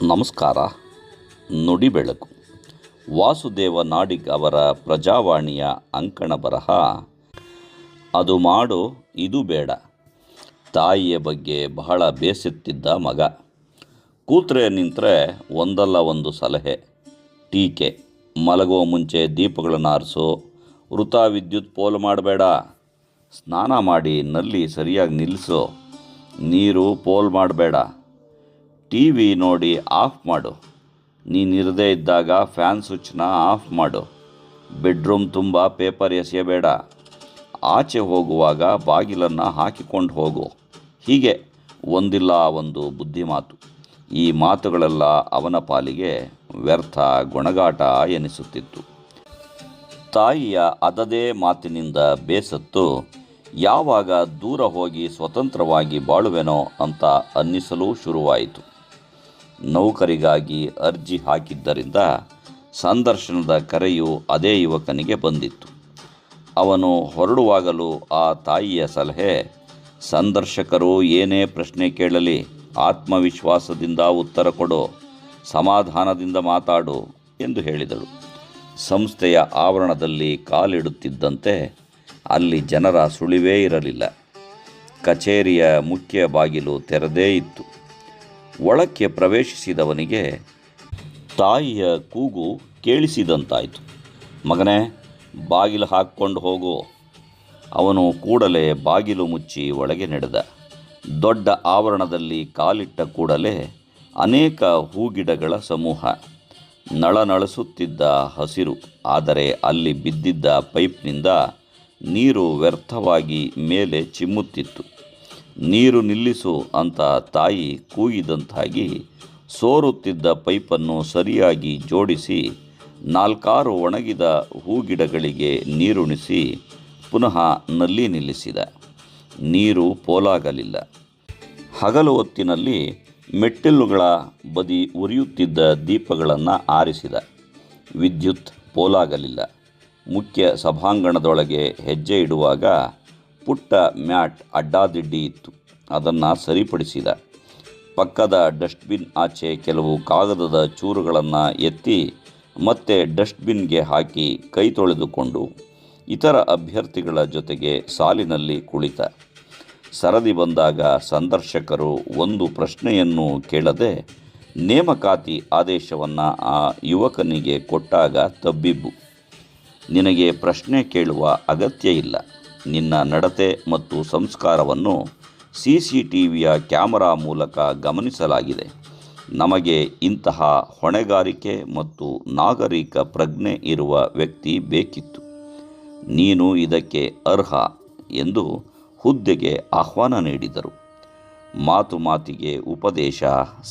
ನಮಸ್ಕಾರ. ನುಡಿ ಬೆಳಕು ವಾಸುದೇವ ನಾಡಿಗ್ ಅವರ ಪ್ರಜಾವಾಣಿಯ ಅಂಕಣ ಬರಹ ಅದು ಮಾಡು ಇದು ಬೇಡ. ತಾಯಿಯ ಬಗ್ಗೆ ಬಹಳ ಬೇಸತ್ತಿದ್ದ ಮಗ. ಕೂತ್ರೆ ನಿಂತರೆ ಒಂದಲ್ಲ ಒಂದು ಸಲಹೆ, ಟೀಕೆ. ಮಲಗುವ ಮುಂಚೆ ದೀಪಗಳನ್ನು ಆರಿಸು, ವೃಥ ವಿದ್ಯುತ್ ಪೋಲು ಮಾಡಬೇಡ, ಸ್ನಾನ ಮಾಡಿ ನಲ್ಲಿ ಸರಿಯಾಗಿ ನಿಲ್ಲಿಸು, ನೀರು ಪೋಲ್ ಮಾಡಬೇಡ, ಟಿ ವಿ ನೋಡಿ ಆಫ್ ಮಾಡು, ನೀನಿರದೇ ಇದ್ದಾಗ ಫ್ಯಾನ್ ಸ್ವಿಚ್ನ ಆಫ್ ಮಾಡು, ಬೆಡ್ರೂಮ್ ತುಂಬ ಪೇಪರ್ ಎಸೆಯಬೇಡ, ಆಚೆ ಹೋಗುವಾಗ ಬಾಗಿಲನ್ನು ಹಾಕಿಕೊಂಡು ಹೋಗು. ಹೀಗೆ ಒಂದಿಲ್ಲ ಒಂದು ಬುದ್ಧಿಮಾತು. ಈ ಮಾತುಗಳೆಲ್ಲ ಅವನ ಪಾಲಿಗೆ ವ್ಯರ್ಥ ಗೊಣಗಾಟ ಎನಿಸುತ್ತಿತ್ತು. ತಾಯಿಯ ಅದದೇ ಮಾತಿನಿಂದ ಬೇಸತ್ತು ಯಾವಾಗ ದೂರ ಹೋಗಿ ಸ್ವತಂತ್ರವಾಗಿ ಬಾಳುವೆನೋ ಅಂತ ಅನ್ನಿಸಲು ಶುರುವಾಯಿತು. ನೌಕರಿಗಾಗಿ ಅರ್ಜಿ ಹಾಕಿದ್ದರಿಂದ ಸಂದರ್ಶನದ ಕರೆಯು ಅದೇ ಯುವಕನಿಗೆ ಬಂದಿತ್ತು. ಅವನು ಹೊರಡುವಾಗಲೂ ಆ ತಾಯಿಯ ಸಲಹೆ, ಸಂದರ್ಶಕರು ಏನೇ ಪ್ರಶ್ನೆ ಕೇಳಲಿ ಆತ್ಮವಿಶ್ವಾಸದಿಂದ ಉತ್ತರ ಕೊಡು, ಸಮಾಧಾನದಿಂದ ಮಾತಾಡು ಎಂದು ಹೇಳಿದಳು. ಸಂಸ್ಥೆಯ ಆವರಣದಲ್ಲಿ ಕಾಲಿಡುತ್ತಿದ್ದಂತೆ ಅಲ್ಲಿ ಜನರ ಸುಳಿವೇ ಇರಲಿಲ್ಲ. ಕಚೇರಿಯ ಮುಖ್ಯ ಬಾಗಿಲು ತೆರೆದೇ ಇತ್ತು. ಒಳಕ್ಕೆ ಪ್ರವೇಶಿಸಿದವನಿಗೆ ತಾಯಿಯ ಕೂಗು ಕೇಳಿಸಿದಂತಾಯಿತು. ಮಗನೇ, ಬಾಗಿಲು ಹಾಕ್ಕೊಂಡು ಹೋಗು. ಅವನು ಕೂಡಲೇ ಬಾಗಿಲು ಮುಚ್ಚಿ ಒಳಗೆ ನಡೆದ. ದೊಡ್ಡ ಆವರಣದಲ್ಲಿ ಕಾಲಿಟ್ಟ ಕೂಡಲೇ ಅನೇಕ ಹೂಗಿಡಗಳ ಸಮೂಹ, ನಳನಳಿಸುತ್ತಿದ್ದ ಹಸಿರು. ಆದರೆ ಅಲ್ಲಿ ಬಿದ್ದಿದ್ದ ಪೈಪ್ನಿಂದ ನೀರು ವ್ಯರ್ಥವಾಗಿ ಮೇಲೆ ಚಿಮ್ಮುತ್ತಿತ್ತು. ನೀರು ನಿಲ್ಲಿಸು ಅಂತ ತಾಯಿ ಕೂಗಿದಂತಾಗಿ ಸೋರುತ್ತಿದ್ದ ಪೈಪನ್ನು ಸರಿಯಾಗಿ ಜೋಡಿಸಿ 4-6 ಒಣಗಿದ ಹೂಗಿಡಗಳಿಗೆ ನೀರುಣಿಸಿ ಪುನಃ ನಲ್ಲಿ ನಿಲ್ಲಿಸಿದ. ನೀರು ಪೋಲಾಗಲಿಲ್ಲ. ಹಗಲು ಹೊತ್ತಿನಲ್ಲಿ ಮೆಟ್ಟಿಲುಗಳ ಬದಿ ಉರಿಯುತ್ತಿದ್ದ ದೀಪಗಳನ್ನು ಆರಿಸಿದ. ವಿದ್ಯುತ್ ಪೋಲಾಗಲಿಲ್ಲ. ಮುಖ್ಯ ಸಭಾಂಗಣದೊಳಗೆ ಹೆಜ್ಜೆ ಇಡುವಾಗ ಪುಟ್ಟ ಮ್ಯಾಟ್ ಅಡ್ಡಾದಿಡ್ಡಿ ಇತ್ತು. ಅದನ್ನು ಸರಿಪಡಿಸಿದ. ಪಕ್ಕದ ಡಸ್ಟ್ಬಿನ್ ಆಚೆ ಕೆಲವು ಕಾಗದದ ಚೂರುಗಳನ್ನು ಎತ್ತಿ ಮತ್ತೆ ಡಸ್ಟ್ಬಿನ್ಗೆ ಹಾಕಿ ಕೈ ತೊಳೆದುಕೊಂಡು ಇತರ ಅಭ್ಯರ್ಥಿಗಳ ಜೊತೆಗೆ ಸಾಲಿನಲ್ಲಿ ಕುಳಿತ. ಸರದಿ ಬಂದಾಗ ಸಂದರ್ಶಕರು ಒಂದು ಪ್ರಶ್ನೆಯನ್ನು ಕೇಳದೆ ನೇಮಕಾತಿ ಆದೇಶವನ್ನು ಆ ಯುವಕನಿಗೆ ಕೊಟ್ಟಾಗ ತಬ್ಬಿಬ್ಬು. ನಿನಗೆ ಪ್ರಶ್ನೆ ಕೇಳುವ ಅಗತ್ಯ ಇಲ್ಲ. ನಿನ್ನ ನಡತೆ ಮತ್ತು ಸಂಸ್ಕಾರವನ್ನು CCTVಯ ಕ್ಯಾಮರಾ ಮೂಲಕ ಗಮನಿಸಲಾಗಿದೆ. ನಮಗೆ ಇಂತಹ ಹೊಣೆಗಾರಿಕೆ ಮತ್ತು ನಾಗರಿಕ ಪ್ರಜ್ಞೆ ಇರುವ ವ್ಯಕ್ತಿ ಬೇಕಿತ್ತು. ನೀನು ಇದಕ್ಕೆ ಅರ್ಹ ಎಂದು ಹುದ್ದೆಗೆ ಆಹ್ವಾನ ನೀಡಿದರು. ಮಾತು ಮಾತಿಗೆ ಉಪದೇಶ,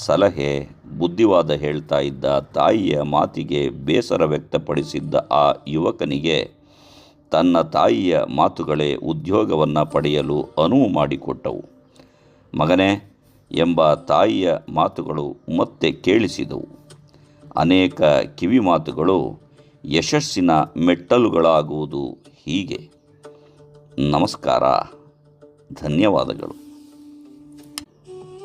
ಸಲಹೆ, ಬುದ್ಧಿವಾದ ಹೇಳ್ತಾ ಇದ್ದ ತಾಯಿಯ ಮಾತಿಗೆ ಬೇಸರ ವ್ಯಕ್ತಪಡಿಸಿದ್ದ ಆ ಯುವಕನಿಗೆ ತನ್ನ ತಾಯಿಯ ಮಾತುಗಳೇ ಉದ್ಯೋಗವನ್ನು ಪಡೆಯಲು ಅನುವು ಮಾಡಿಕೊಟ್ಟವು. ಮಗನೇ ಎಂಬ ತಾಯಿಯ ಮಾತುಗಳು ಮತ್ತೆ ಕೇಳಿಸಿದವು. ಅನೇಕ ಕಿವಿ ಮಾತುಗಳು ಯಶಸ್ಸಿನ ಮೆಟ್ಟಲುಗಳಾಗುವುದು ಹೀಗೆ. ನಮಸ್ಕಾರ. ಧನ್ಯವಾದಗಳು.